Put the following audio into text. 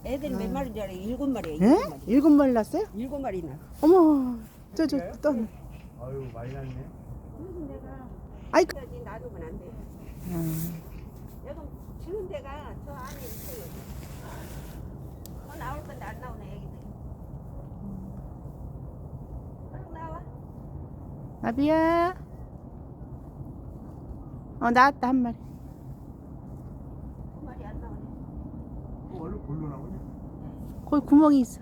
애들이 몇 마리인 줄 알아요? 7마리야. 예? 7마리 났어요? 7마리나. 어머, 저 또. 아유 많이 났네. 그래서 내가 아이, 여기 놔두면 안 돼. 여기 주는 데가 저 안에 있어요. 나올 건데 안 나오네 애기들. 얼른 나와. 나비야. 나왔다 한 마리. 그 말이 안 나오네. 얼른 볼로 나오냐? 거기 구멍이 있어.